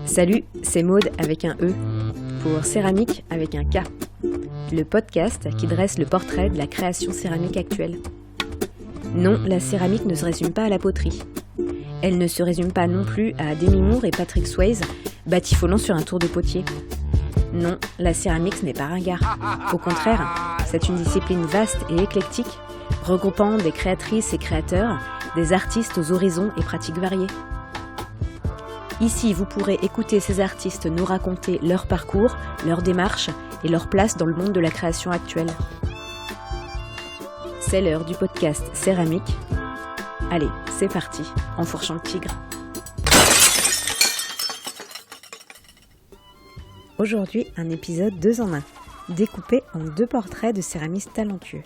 Salut, c'est Maude avec un E, pour Céramique avec un K, le podcast qui dresse le portrait de la création céramique actuelle. Non, la céramique ne se résume pas à la poterie. Elle ne se résume pas non plus à Demi Moore et Patrick Swayze, batifolant sur un tour de potier. Non, la céramique ce n'est pas ringard. Au contraire, c'est une discipline vaste et éclectique, regroupant des créatrices et créateurs, des artistes aux horizons et pratiques variées. Ici, vous pourrez écouter ces artistes nous raconter leur parcours, leur démarche et leur place dans le monde de la création actuelle. C'est l'heure du podcast Céramique. Allez, c'est parti, enfourchant le tigre. Aujourd'hui, un épisode 2 en 1, découpé en 2 portraits de céramistes talentueux.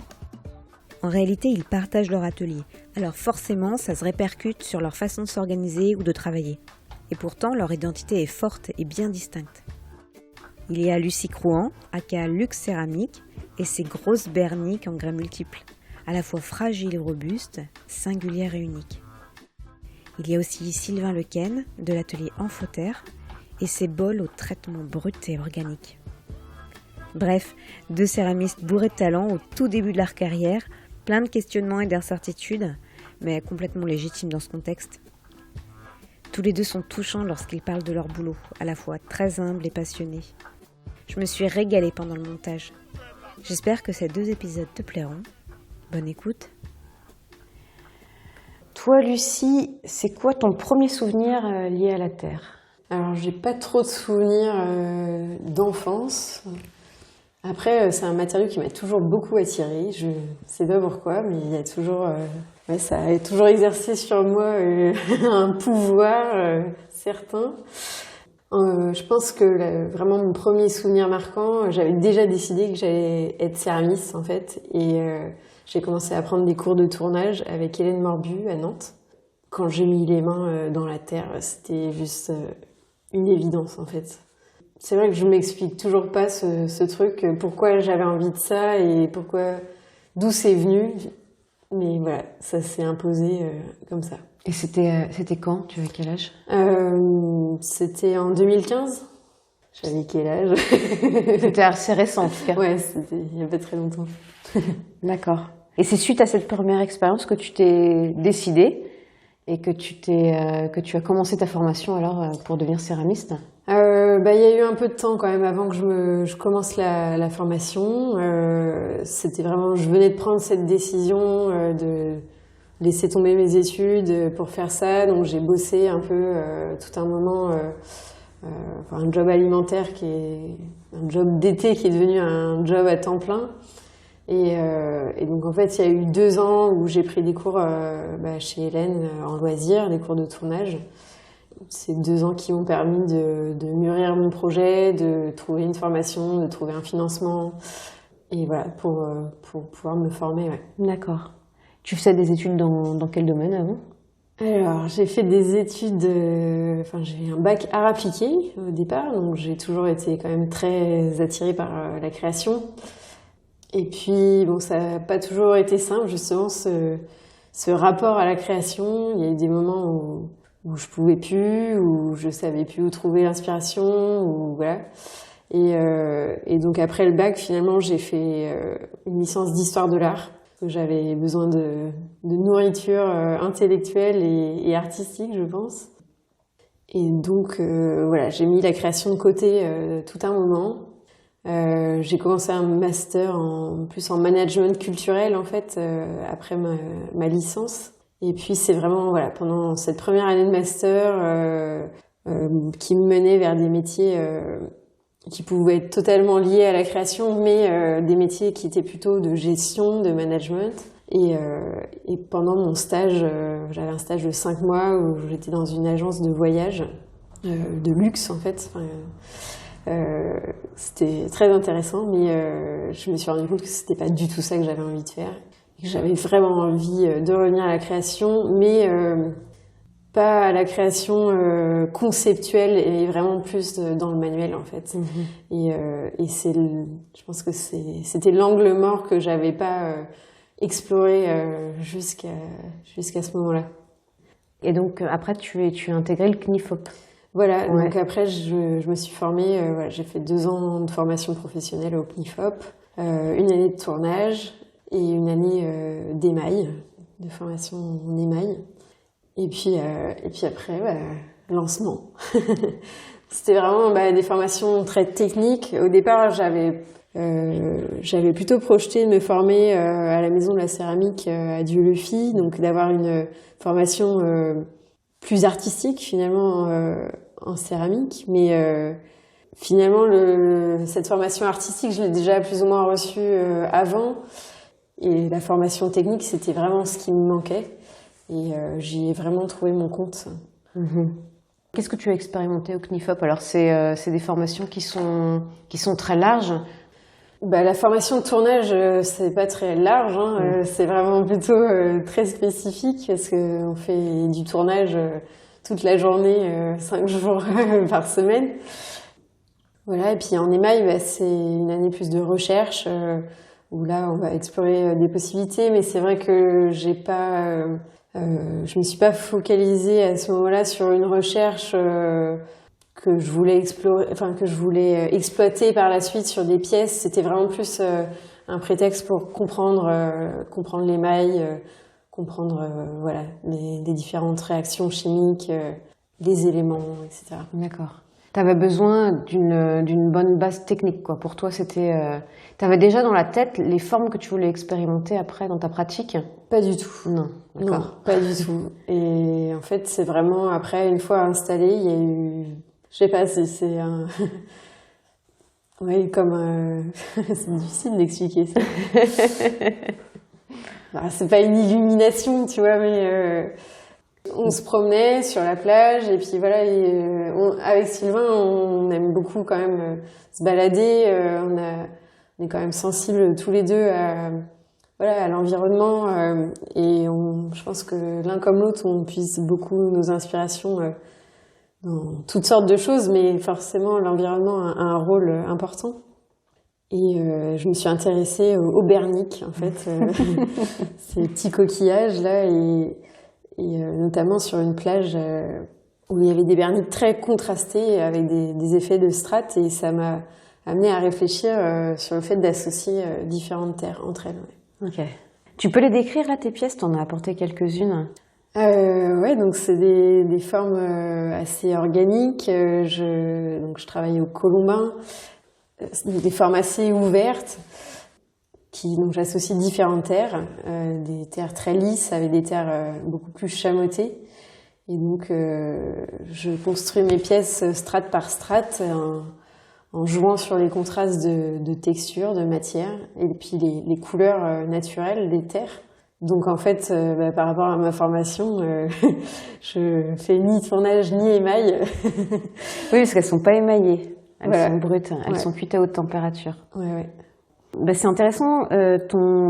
En réalité, ils partagent leur atelier, alors forcément, ça se répercute sur leur façon de s'organiser ou de travailler. Et pourtant, leur identité est forte et bien distincte. Il y a Lucie Crouan, aka Luxe Céramique, et ses grosses berniques en grès multiples, à la fois fragiles et robustes, singulières et uniques. Il y a aussi Sylvain Lequesne, de l'atelier Amphoterre, et ses bols au traitement brut et organique. Bref, 2 céramistes bourrés de talent au tout début de leur carrière, plein de questionnements et d'incertitudes, mais complètement légitimes dans ce contexte. Tous les deux sont touchants lorsqu'ils parlent de leur boulot, à la fois très humbles et passionnés. Je me suis régalée pendant le montage. J'espère que ces 2 épisodes te plairont. Bonne écoute. Toi, Lucie, c'est quoi ton premier souvenir lié à la terre ? Alors, j'ai pas trop de souvenirs d'enfance. Après, c'est un matériau qui m'a toujours beaucoup attirée. Je sais pas pourquoi, mais il y a toujours... ça a toujours exercé sur moi un pouvoir certain. Je pense que vraiment mon premier souvenir marquant, j'avais déjà décidé que j'allais être céramiste en fait. Et j'ai commencé à prendre des cours de tournage avec Hélène Morbu à Nantes. Quand j'ai mis les mains dans la terre, c'était juste une évidence en fait. C'est vrai que je m'explique toujours pas ce truc, pourquoi j'avais envie de ça et d'où c'est venu. Mais voilà, ça s'est imposé comme ça. Et c'était quand ? Tu avais quel âge ? C'était en 2015. J'avais quel âge ? C'était assez récent en tout cas. Ouais, c'était il n'y a pas très longtemps. D'accord. Et c'est suite à cette première expérience que tu t'es décidée et que tu as commencé ta formation alors pour devenir céramiste ? Il y a eu un peu de temps quand même avant que je commence la formation. C'était vraiment, je venais de prendre cette décision de laisser tomber mes études pour faire ça. Donc j'ai bossé un peu tout un moment, un job alimentaire qui est un job d'été qui est devenu un job à temps plein. Et donc en fait, il y a eu 2 ans où j'ai pris des cours chez Hélène en loisir, des cours de tournage. C'est 2 ans qui m'ont permis de mûrir mon projet, de trouver une formation, de trouver un financement. Et voilà, pour pouvoir me former. Ouais. D'accord. Tu faisais des études dans quel domaine avant ? Alors, j'ai fait des études... j'ai un bac art appliqué au départ, donc j'ai toujours été quand même très attirée par la création. Et puis, bon, ça n'a pas toujours été simple, justement, ce rapport à la création. Il y a eu des moments où je pouvais plus, où je savais plus où trouver l'inspiration, ou voilà. Et donc après le bac, finalement, j'ai fait une licence d'histoire de l'art. J'avais besoin de nourriture intellectuelle et artistique, je pense. Et donc j'ai mis la création de côté tout un moment. J'ai commencé un master en management culturel en fait après ma licence. Et puis c'est vraiment pendant cette première année de master qui me menait vers des métiers qui pouvaient être totalement liés à la création, mais des métiers qui étaient plutôt de gestion, de management. Et pendant mon stage, j'avais un stage de 5 mois où j'étais dans une agence de voyage de luxe en fait. C'était très intéressant, mais je me suis rendu compte que c'était pas du tout ça que j'avais envie de faire. J'avais vraiment envie de revenir à la création, mais pas à la création conceptuelle et vraiment plus dans le manuel en fait. Mmh. Et je pense que c'était l'angle mort que j'avais pas exploré jusqu'à ce moment-là. Et donc après tu as intégré le CNIFOP. Voilà, ouais. Donc après, je me suis formée, voilà, j'ai fait 2 ans de formation professionnelle au CNIFOP, une année de tournage et une année d'émail, de formation en émail. Et puis après, lancement. C'était vraiment des formations très techniques. Au départ, j'avais plutôt projeté de me former à la Maison de la Céramique à Dieu-le-Fit, donc d'avoir une formation plus artistique finalement en céramique. Mais finalement, cette formation artistique, je l'ai déjà plus ou moins reçue avant. Et la formation technique, c'était vraiment ce qui me manquait. Et j'y ai vraiment trouvé mon compte. Mmh. Qu'est-ce que tu as expérimenté au CNIFOP? Alors, c'est des formations qui sont très larges. La formation de tournage, c'est pas très large, hein. C'est vraiment plutôt très spécifique parce qu'on fait du tournage toute la journée, 5 jours par semaine. Voilà, et puis en émail, c'est une année plus de recherche où là, on va explorer des possibilités, mais c'est vrai que je me suis pas focalisée à ce moment-là sur une recherche que je voulais exploiter par la suite sur des pièces. C'était vraiment plus un prétexte pour comprendre l'émail, comprendre les différentes réactions chimiques, les éléments, etc. D'accord. Tu avais besoin d'une bonne base technique, quoi. Pour toi, c'était... tu avais déjà dans la tête les formes que tu voulais expérimenter après dans ta pratique? Pas du tout. Non, d'accord. Non, pas du tout. Et en fait, c'est vraiment après, une fois installé, il y a eu... Je sais pas si c'est un... Oui, comme... c'est difficile d'expliquer ça. C'est pas une illumination, tu vois, mais... On se promenait sur la plage et puis voilà, avec Sylvain, on aime beaucoup quand même se balader. On est quand même sensibles tous les deux à l'environnement et je pense que l'un comme l'autre, on puise beaucoup nos inspirations dans toutes sortes de choses, mais forcément l'environnement a un rôle important. Et je me suis intéressée au bernic, en fait, ces petits coquillages là et notamment sur une plage où il y avait des berniques très contrastés avec des effets de strates et ça m'a amené à réfléchir sur le fait d'associer différentes terres entre elles. Ouais. Ok. Tu peux les décrire là, tes pièces? T'en as apporté quelques-unes. Ouais, donc c'est des formes assez organiques. Donc je travaille au colombin, des formes assez ouvertes. Donc j'associe différentes terres, des terres très lisses avec des terres beaucoup plus chamottées. Et donc je construis mes pièces strate par strate en jouant sur les contrastes de texture, de matière, et puis les couleurs naturelles des terres. Donc en fait, par rapport à ma formation, je fais ni tournage ni émail. Oui, parce qu'elles sont pas émaillées, elles sont brutes, elles sont cuites à haute température. Ouais. C'est intéressant,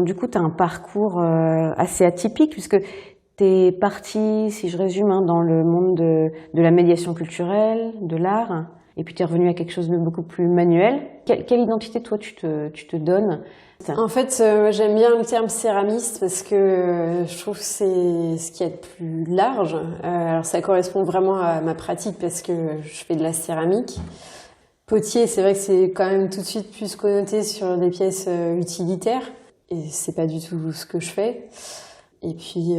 du coup tu as un parcours assez atypique puisque tu es partie, si je résume, dans le monde de la médiation culturelle, de l'art, et puis tu es revenue à quelque chose de beaucoup plus manuel. Quelle identité toi tu te donnes? En fait, j'aime bien le terme céramiste parce que je trouve que c'est ce qui est le plus large. Alors ça correspond vraiment à ma pratique parce que je fais de la céramique. Potier, c'est vrai que c'est quand même tout de suite plus connoté sur des pièces utilitaires et c'est pas du tout ce que je fais. Et puis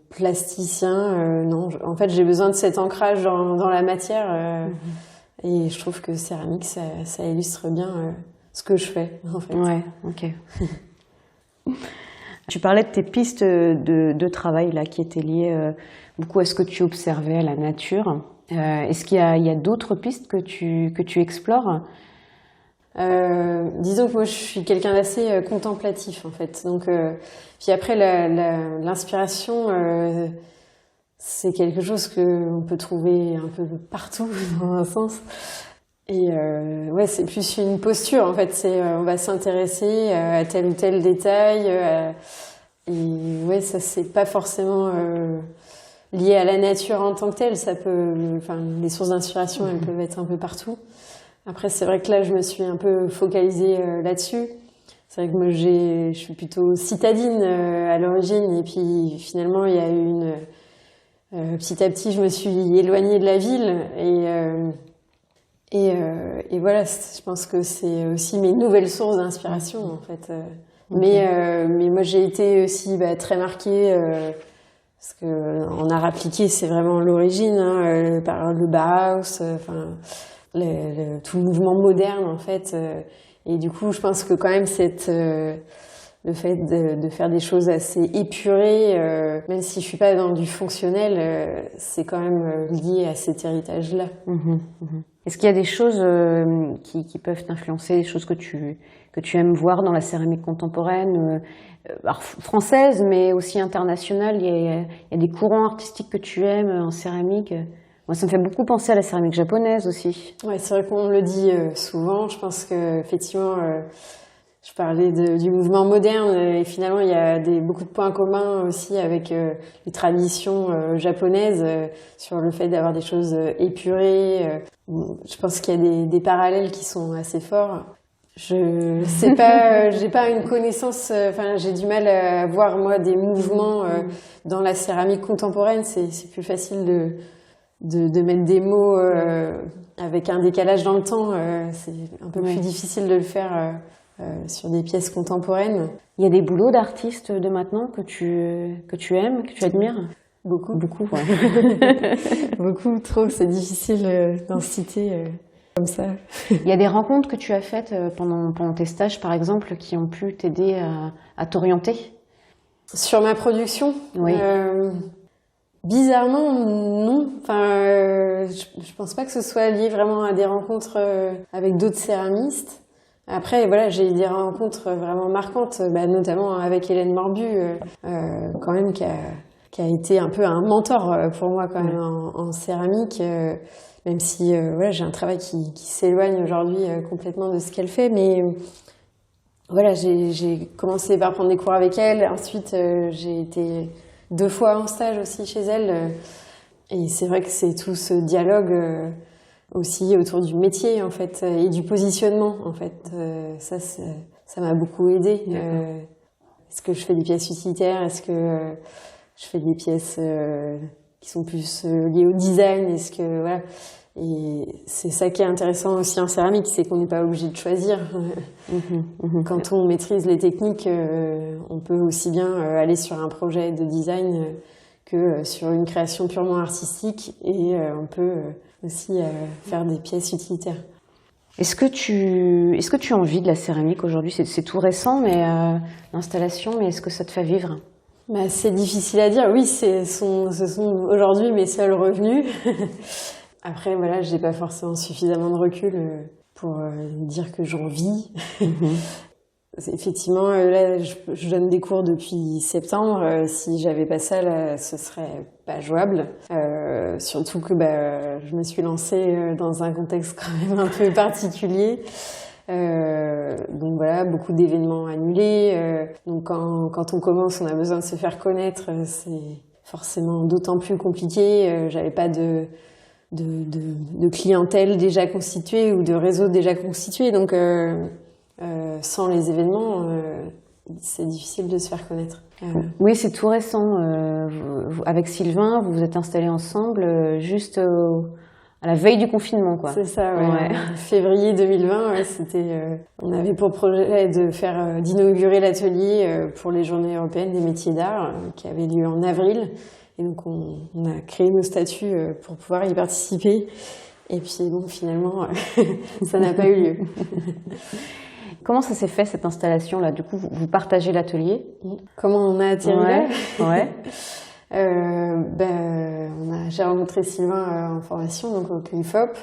plasticien, non. En fait, j'ai besoin de cet ancrage dans la matière et je trouve que céramique, ça illustre bien ce que je fais en fait. Ouais, ok. Tu parlais de tes pistes de travail là qui étaient liées beaucoup à ce que tu observais à la nature. Est-ce qu'il y a d'autres pistes que tu explores? Disons que moi je suis quelqu'un d'assez contemplatif en fait. Donc puis après l'inspiration c'est quelque chose que on peut trouver un peu partout dans un sens. Et c'est plus une posture en fait. On va s'intéresser à tel ou tel détail. Et ça c'est pas forcément lié à la nature en tant que telle, les sources d'inspiration, elles peuvent être un peu partout. Après, c'est vrai que là, je me suis un peu focalisée là-dessus. C'est vrai que moi, je suis plutôt citadine à l'origine, et puis finalement, il y a eu Petit à petit, je me suis éloignée de la ville et voilà, je pense que c'est aussi mes nouvelles sources d'inspiration en fait. Mais moi, j'ai été aussi très marquée parce que en art appliqué, c'est vraiment l'origine, hein, par le Bauhaus, tout le mouvement moderne en fait. Et du coup, je pense que quand même le fait de faire des choses assez épurées, même si je suis pas dans du fonctionnel, c'est quand même lié à cet héritage-là. Est-ce qu'il y a des choses qui peuvent t'influencer, des choses que tu aimes voir dans la céramique contemporaine, alors française, mais aussi internationale? Il y a des courants artistiques que tu aimes en céramique? Moi, ça me fait beaucoup penser à la céramique japonaise aussi. Ouais, c'est vrai qu'on le dit souvent. Je pense que effectivement, je parlais du mouvement moderne et finalement, il y a beaucoup de points communs aussi avec les traditions japonaises sur le fait d'avoir des choses épurées. Je pense qu'il y a des parallèles qui sont assez forts. Je sais pas, j'ai pas une connaissance. J'ai du mal à voir moi des mouvements dans la céramique contemporaine. C'est plus facile de mettre des mots avec un décalage dans le temps. C'est un peu plus difficile de le faire sur des pièces contemporaines. Il y a des boulots d'artistes de maintenant que tu aimes, que tu admires? Beaucoup. Beaucoup, ouais. Beaucoup, trop. C'est difficile d'en citer comme ça. Il y a des rencontres que tu as faites pendant tes stages, par exemple, qui ont pu t'aider à t'orienter? Sur ma production? Oui. Bizarrement, non. Je pense pas que ce soit lié vraiment à des rencontres avec d'autres céramistes. Après, voilà, j'ai eu des rencontres vraiment marquantes, notamment avec Hélène Morbu, quand même, qui a été un peu un mentor pour moi quand même en céramique, même si voilà, j'ai un travail qui s'éloigne aujourd'hui complètement de ce qu'elle fait. Mais voilà, j'ai commencé par prendre des cours avec elle. Ensuite, j'ai été 2 fois en stage aussi chez elle. Et c'est vrai que c'est tout ce dialogue aussi autour du métier en fait et du positionnement en fait. Ça m'a beaucoup aidé. Est-ce que je fais des pièces utilitaires? Est-ce que je fais des pièces qui sont plus liées au design? Est-ce que voilà. Et c'est ça qui est intéressant aussi en céramique, c'est qu'on n'est pas obligé de choisir. Quand on maîtrise les techniques, on peut aussi bien aller sur un projet de design que sur une création purement artistique, et on peut aussi faire des pièces utilitaires. Est-ce que tu en vis de la céramique aujourd'hui? C'est tout récent, mais l'installation, mais est-ce que ça te fait vivre? C'est difficile à dire. Oui, ce sont aujourd'hui mes seuls revenus. Après, voilà, j'ai pas forcément suffisamment de recul pour dire que j'en vis. Effectivement, là, je donne des cours depuis septembre. Si j'avais pas ça, là, ce serait pas jouable. Surtout que je me suis lancée dans un contexte quand même un peu particulier. Donc voilà, beaucoup d'événements annulés. Donc quand on commence, on a besoin de se faire connaître. C'est forcément d'autant plus compliqué. J'avais pas de clientèle déjà constituée ou de réseau déjà constitué. Donc sans les événements, c'est difficile de se faire connaître. Oui, c'est tout récent. Avec Sylvain, vous vous êtes installés ensemble juste à la veille du confinement, quoi. C'est ça, ouais. En février 2020, on avait pour projet d'inaugurer l'atelier pour les Journées européennes des métiers d'art qui avait lieu en avril. Et donc on a créé nos statuts pour pouvoir y participer. Et puis bon, finalement, ça n'a pas eu lieu. Comment ça s'est fait cette installation-là? Du coup, vous partagez l'atelier? Comment on a atterri là? Ouais. J'ai rencontré Sylvain en formation, donc au CUNFOP.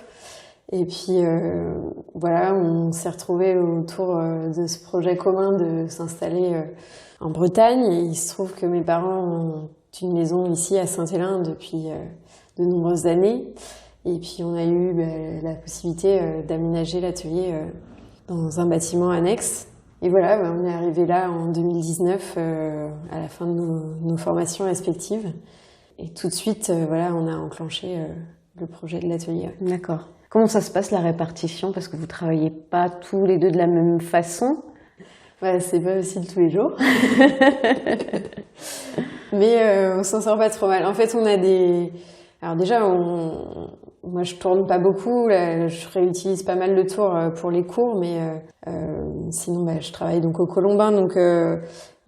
Et puis voilà, on s'est retrouvés autour de ce projet commun de s'installer en Bretagne. Et il se trouve que mes parents ont une maison ici à Saint-Hélin depuis de nombreuses années. Et puis on a eu la possibilité d'aménager l'atelier dans un bâtiment annexe. Et voilà, on est arrivé là en 2019 à la fin de nos formations respectives. Et tout de suite, voilà, on a enclenché le projet de l'atelier. D'accord. Comment ça se passe la répartition? Parce que vous travaillez pas tous les deux de la même façon. C'est pas facile tous les jours. Mais on s'en sort pas trop mal. En fait, on a des... Alors déjà, moi je tourne pas beaucoup, là, je réutilise pas mal de tours pour les cours, mais sinon je travaille donc au Colombin, donc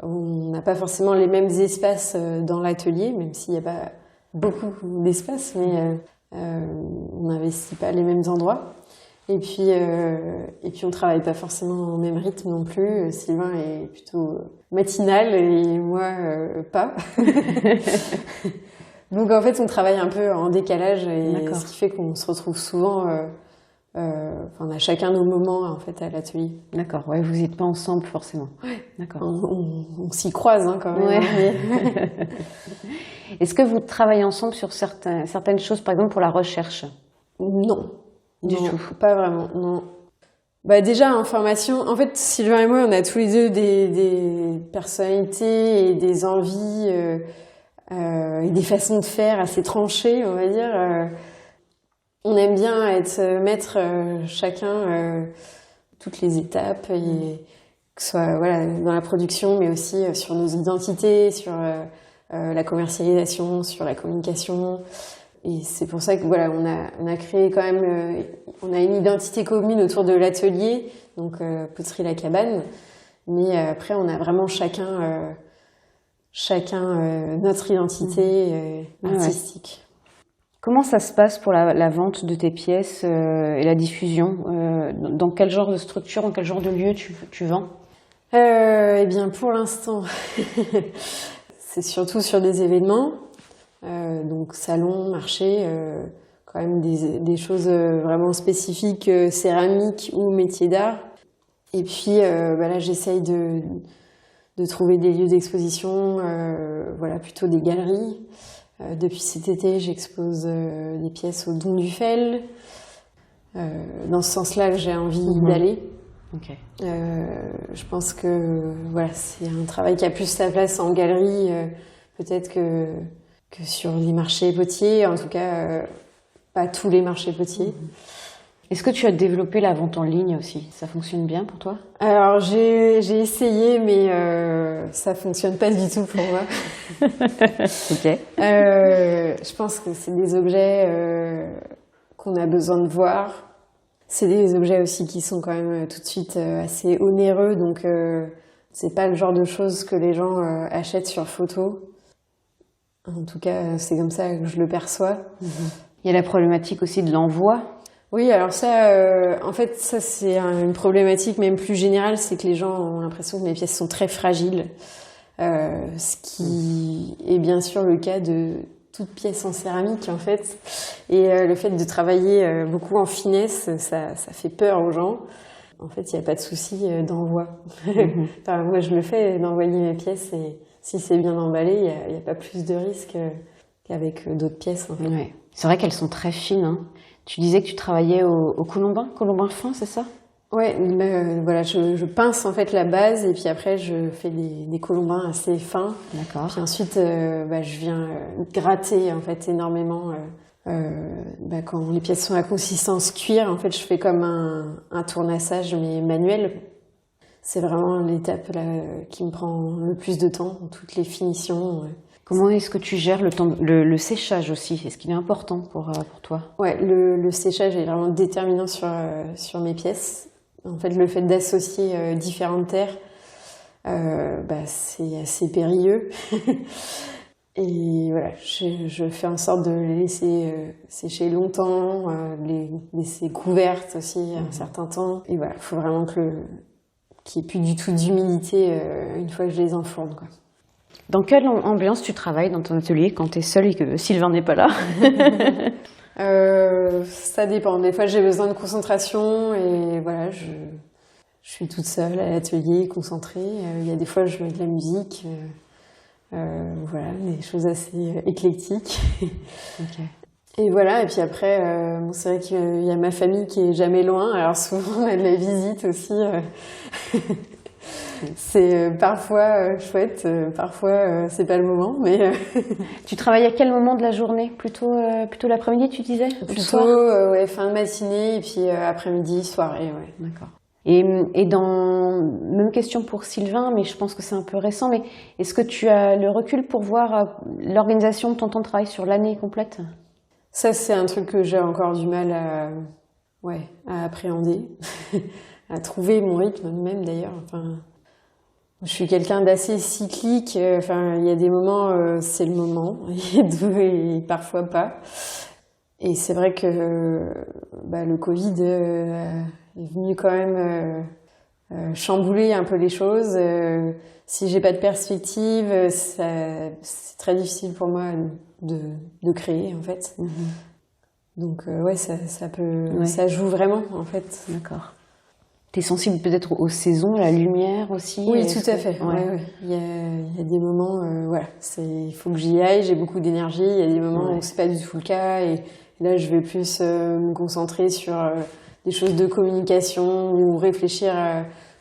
on n'a pas forcément les mêmes espaces dans l'atelier, même s'il n'y a pas beaucoup d'espace, mais on n'investit pas les mêmes endroits. Et puis on travaille pas forcément au même rythme non plus. Sylvain est plutôt matinal et moi pas. Donc en fait, on travaille un peu en décalage, et ce qui fait qu'on se retrouve souvent. On a chacun nos moments en fait à l'atelier. D'accord. Ouais, vous n'êtes pas ensemble forcément. Ouais. D'accord. On s'y croise quand même. Ouais. Est-ce que vous travaillez ensemble sur certaines choses, par exemple pour la recherche? Non. Du tout. Pas vraiment. Non. Déjà en formation, en fait, Sylvain et moi, on a tous les deux des personnalités et des envies. Et des façons de faire assez tranchées, on va dire. On aime bien être maître chacun toutes les étapes, et que ce soit dans la production, mais aussi sur nos identités, sur la commercialisation, sur la communication. Et c'est pour ça que on a créé quand même, on a une identité commune autour de l'atelier, donc Poterie La Cabane. Mais après, on a vraiment chacun notre identité artistique. Ouais. Comment ça se passe pour la vente de tes pièces et la diffusion? Dans quel genre de structure, dans quel genre de lieu tu vends? Eh bien, pour l'instant, c'est surtout sur des événements, donc salons, marchés, quand même des choses vraiment spécifiques, céramique ou métier d'art. Et puis là, j'essaye de trouver des lieux d'exposition, plutôt des galeries. Depuis cet été, j'expose des pièces au Don du Fel. Dans ce sens-là, j'ai envie d'aller. Okay. Je pense que c'est un travail qui a plus sa place en galerie, peut-être que sur les marchés potiers. En tout cas, pas tous les marchés potiers. Est-ce que tu as développé la vente en ligne aussi? Ça fonctionne bien pour toi? Alors j'ai essayé, mais ça fonctionne pas du tout pour moi. Ok. Je pense que c'est des objets qu'on a besoin de voir. C'est des objets aussi qui sont quand même tout de suite assez onéreux, donc c'est pas le genre de choses que les gens achètent sur photo. En tout cas, c'est comme ça que je le perçois. Il y a la problématique aussi de l'envoi. Oui, alors ça, en fait, ça c'est une problématique même plus générale, c'est que les gens ont l'impression que mes pièces sont très fragiles, ce qui est bien sûr le cas de toute pièce en céramique en fait. Et le fait de travailler beaucoup en finesse, ça fait peur aux gens. En fait, il n'y a pas de souci d'envoi. Enfin, moi, je le fais d'envoyer mes pièces, et si c'est bien emballé, il n'y a pas plus de risque qu'avec d'autres pièces. En fait. Ouais. C'est vrai qu'elles sont très fines, hein. Tu disais que tu travaillais au Colombin fin, c'est ça? Ouais, je pince en fait la base, et puis après je fais des colombins assez fins. D'accord. Puis ensuite, je viens gratter en fait énormément. Quand les pièces sont à consistance cuir, en fait, je fais comme un tournassage mais manuel. C'est vraiment l'étape qui me prend le plus de temps, toutes les finitions. Comment est-ce que tu gères le séchage aussi? Est-ce qu'il est important pour toi? Ouais, le séchage est vraiment déterminant sur mes pièces. En fait, le fait d'associer différentes terres, c'est assez périlleux. Et je fais en sorte de les laisser sécher longtemps, les laisser couvertes aussi un certain temps. Et il faut vraiment qu'il n'y ait plus du tout d'humidité une fois que je les enfourne, quoi. Dans quelle ambiance tu travailles dans ton atelier quand tu es seule et que Sylvain n'est pas là? Ça dépend. Des fois, j'ai besoin de concentration, et je suis toute seule à l'atelier, concentrée. Il y a des fois, je mets de la musique. Des choses assez éclectiques. Okay. Et et puis après, c'est vrai qu'il y a ma famille qui est jamais loin, alors souvent on a de la visite aussi. C'est parfois chouette, parfois c'est pas le moment, mais... Tu travailles à quel moment de la journée? Plutôt l'après-midi, tu disais? Plutôt fin de matinée, et puis après-midi, soirée, ouais. D'accord. Et même question pour Sylvain, mais je pense que c'est un peu récent, mais est-ce que tu as le recul pour voir l'organisation de ton temps de travail sur l'année complète? Ça, c'est un truc que j'ai encore du mal à appréhender, à trouver mon rythme même d'ailleurs. Enfin, je suis quelqu'un d'assez cyclique. Enfin, il y a des moments, c'est le moment, et parfois pas. Et c'est vrai que le Covid est venu quand même chambouler un peu les choses. Si j'ai pas de perspective, c'est très difficile pour moi de créer en fait. Donc ça joue vraiment en fait. D'accord. T'es sensible peut-être aux saisons, à la lumière aussi? Oui, tout à fait. Ouais. Il y a des moments, il faut que j'y aille, j'ai beaucoup d'énergie. Il y a des moments où c'est pas du tout le cas, et là je vais plus me concentrer sur des choses de communication, ou réfléchir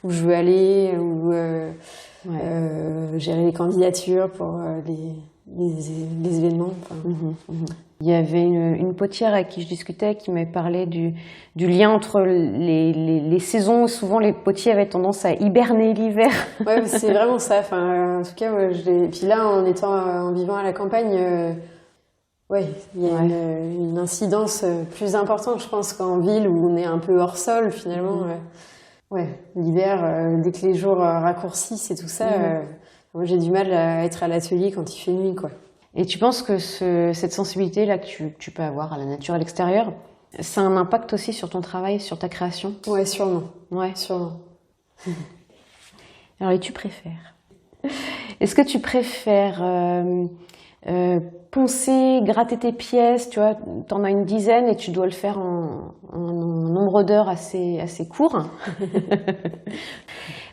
où je veux aller, ou gérer les candidatures pour les événements. Il y avait une potière avec qui je discutais qui m'avait parlé du lien entre les saisons. Souvent, les potiers avaient tendance à hiberner l'hiver. Ouais, c'est vraiment ça. Enfin, en tout cas, puis là, en vivant à la campagne, il y a une incidence plus importante, je pense, qu'en ville où on est un peu hors sol, finalement. L'hiver, dès que les jours raccourcissent et tout ça, moi, j'ai du mal à être à l'atelier quand il fait nuit, quoi. Et tu penses que cette sensibilité-là que tu peux avoir à la nature, à l'extérieur, ça a un impact aussi sur ton travail, sur ta création? Ouais, sûrement. Ouais, sûrement. Alors, et tu préfères? Est-ce que tu préfères poncer, gratter tes pièces, tu vois, t'en as une dizaine et tu dois le faire en nombre d'heures assez court?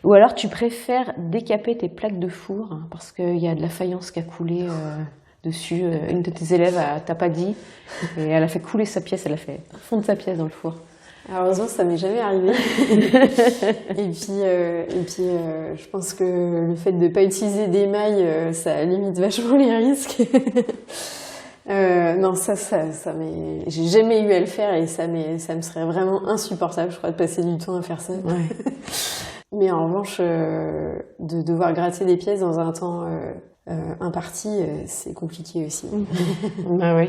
Ou alors tu préfères décaper tes plaques de four parce qu'il y a de la faïence qui a coulé dessus. Une de tes élèves t'a pas dit et elle a fait couler sa pièce, elle a fait fondre sa pièce dans le four. Alors, heureusement, ça m'est jamais arrivé. Et puis, je pense que le fait de pas utiliser d'émail, ça limite vachement les risques. Non, j'ai jamais eu à le faire, et ça me serait vraiment insupportable, je crois, de passer du temps à faire ça. Ouais. Mais en revanche, de devoir gratter des pièces dans un temps imparti, c'est compliqué aussi. Bah oui.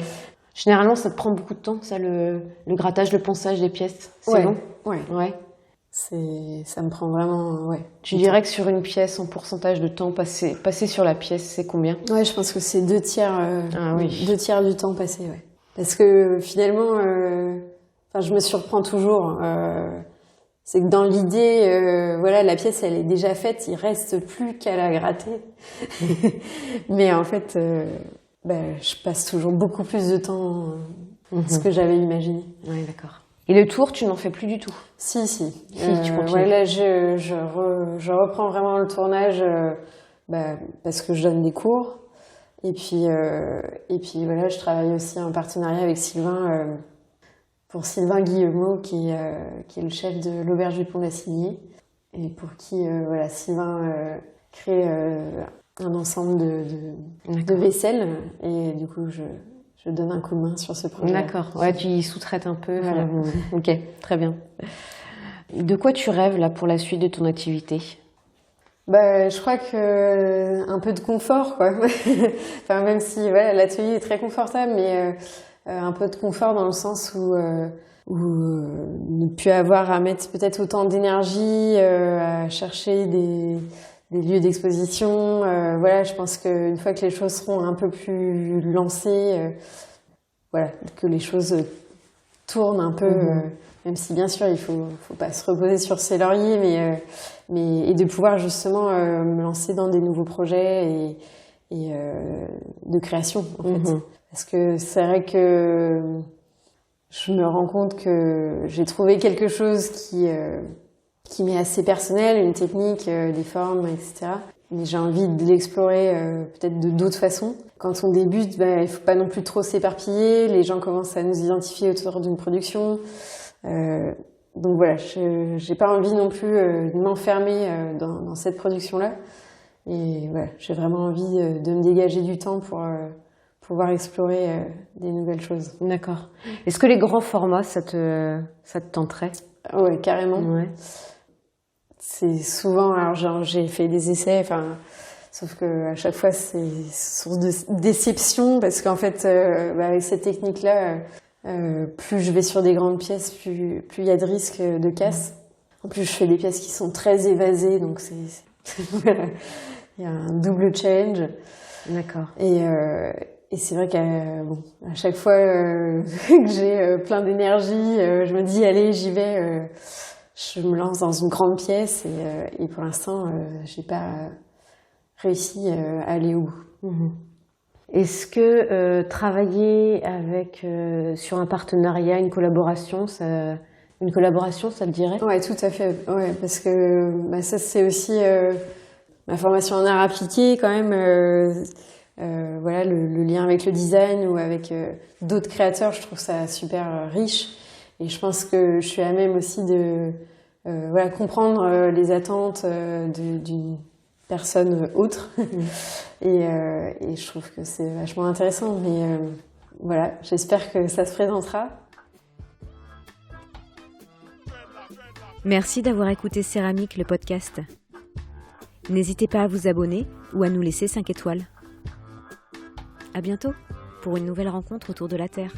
Généralement, ça te prend beaucoup de temps, ça, le grattage, le ponçage des pièces. C'est long? Ouais. Ça me prend vraiment, Tu dirais que sur une pièce, en pourcentage de temps passé sur la pièce, c'est combien? Ouais, je pense que c'est 2/3 du temps passé, ouais. Parce que finalement, je me surprends toujours. C'est que dans l'idée, la pièce, elle est déjà faite, il reste plus qu'à la gratter. Mais en fait, je passe toujours beaucoup plus de temps que ce que j'avais imaginé. Oui, d'accord. Et le tour, tu n'en fais plus du tout? Si. Tu continues. Là, je reprends vraiment le tournage parce que je donne des cours. Et puis je travaille aussi en partenariat avec Sylvain, pour Sylvain Guillemot, qui est le chef de l'Auberge du Pont d'Assigny, et pour qui Sylvain crée un ensemble de vaisselle, et du coup je donne un coup de main sur ce projet. D'accord, ouais, tu y sous-traites un peu. Voilà. Ok, très bien. De quoi tu rêves là pour la suite de ton activité? Je crois que un peu de confort, quoi. Enfin, même si l'atelier est très confortable, mais un peu de confort dans le sens où ne plus avoir à mettre peut-être autant d'énergie à chercher des lieux d'exposition. Je pense qu'une fois que les choses seront un peu plus lancées, que les choses tournent un peu, même si bien sûr il faut pas se reposer sur ses lauriers, mais de pouvoir justement me lancer dans des nouveaux projets et de création, en fait. Parce que c'est vrai que je me rends compte que j'ai trouvé quelque chose qui m'est assez personnel, une technique, des formes, etc. Mais j'ai envie de l'explorer peut-être de d'autres façons. Quand on débute, il faut pas non plus trop s'éparpiller. Les gens commencent à nous identifier autour d'une production. Donc voilà, j'ai pas envie non plus de m'enfermer dans cette production-là. Et voilà, j'ai vraiment envie de me dégager du temps pour pouvoir explorer des nouvelles choses. D'accord. Est-ce que les grands formats, ça te tenterait? Ouais, carrément. Ouais. c'est souvent, alors j'ai fait des essais, sauf que à chaque fois c'est source de déception parce qu'en fait, avec cette technique-là, plus je vais sur des grandes pièces, plus il y a de risques de casse. En plus, je fais des pièces qui sont très évasées, donc voilà, il y a un double challenge. D'accord. Et c'est vrai qu'à chaque fois que j'ai plein d'énergie, je me dis allez, j'y vais. Je me lance dans une grande pièce et pour l'instant, j'ai pas réussi à aller au bout. Mmh. Est-ce que travailler sur un partenariat, une collaboration, ça te dirait? Ouais, tout à fait. Ouais, parce que ça c'est aussi ma formation en art appliqué quand même. Voilà, le lien avec le design ou avec d'autres créateurs, je trouve ça super riche. Et je pense que je suis à même aussi de comprendre les attentes d'une personne autre. Et je trouve que c'est vachement intéressant. Mais voilà, j'espère que ça se présentera. Merci d'avoir écouté Céramique, le podcast. N'hésitez pas à vous abonner ou à nous laisser 5 étoiles. À bientôt pour une nouvelle rencontre autour de la Terre.